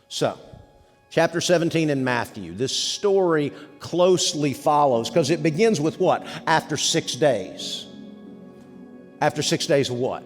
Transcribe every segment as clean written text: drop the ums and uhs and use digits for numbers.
So, chapter 17 in Matthew, this story closely follows, because it begins with what? After 6 days. After 6 days of what?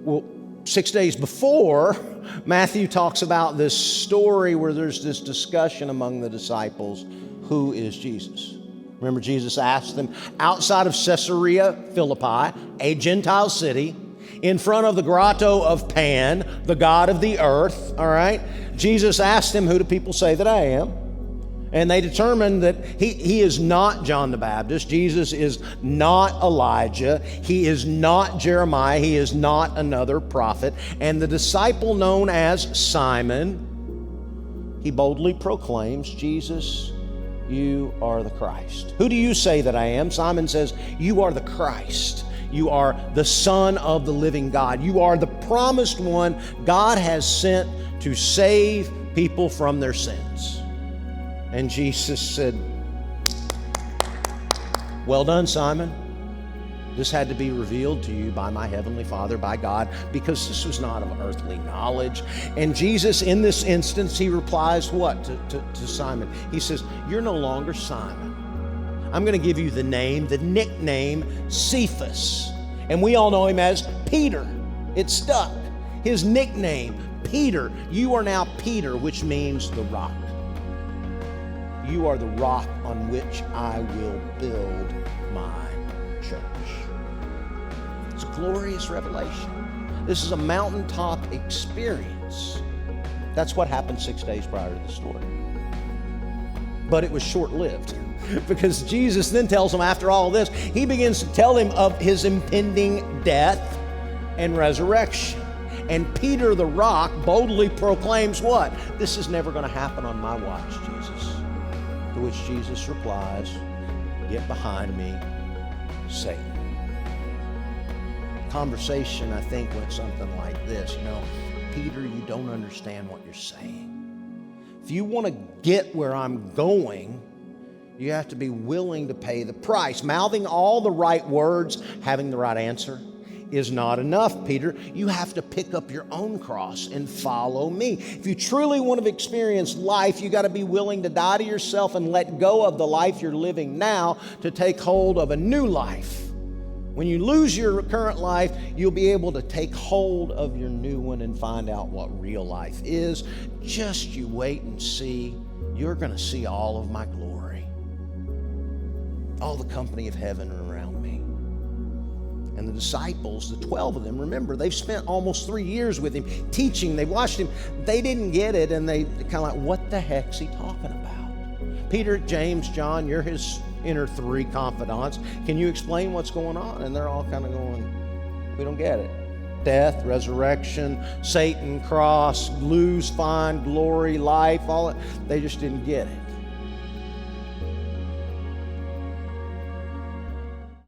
Well, 6 days before, Matthew talks about this story where there's this discussion among the disciples, who is Jesus? Remember, Jesus asked them outside of Caesarea Philippi, a Gentile city, in front of the grotto of Pan, the god of the earth, all right? Jesus asked them, who do people say that I am? And they determined that he is not John the Baptist. Jesus is not Elijah. He is not Jeremiah. He is not another prophet. And the disciple known as Simon, he boldly proclaims, Jesus, you are the Christ. Who do you say that I am? Simon says, you are the Christ. You are the Son of the living God. You are the promised one God has sent to save people from their sins. And Jesus said, well done, Simon. This had to be revealed to you by my heavenly Father, by God, because this was not of earthly knowledge. And Jesus, in this instance, he replies what to Simon? He says, you're no longer Simon. I'm going to give you the name, the nickname, Cephas. And we all know him as Peter. It stuck. His nickname, Peter. You are now Peter, which means the rock. You are the rock on which I will build my church. It's a glorious revelation. This is a mountaintop experience. That's what happened 6 days prior to the story. But it was short-lived, because Jesus then tells him, after all this, he begins to tell him of his impending death and resurrection. And Peter the rock boldly proclaims what? This is never going to happen on my watch, Jesus. To which Jesus replies, get behind me, Satan. Conversation, I think, went something like this. Peter, you don't understand what you're saying. If you want to get where I'm going, you have to be willing to pay the price. Mouthing all the right words, having the right answer, is not enough, Peter. You have to pick up your own cross and follow me. If you truly want to experience life, you got to be willing to die to yourself and let go of the life you're living now to take hold of a new life. When you lose your current life, you'll be able to take hold of your new one and find out what real life is. Just you wait and see. You're going to see all of my glory. All the company of heaven around me. And the disciples, the 12 of them, remember, they've spent almost 3 years with him, teaching. They watched him. They didn't get it, and they kind of like, what the heck's he talking about? Peter, James, John, you're his inner three confidants. Can you explain what's going on? And they're all kind of going, we don't get it. Death, resurrection, Satan, cross, lose, find, glory, life, all that. They just didn't get it.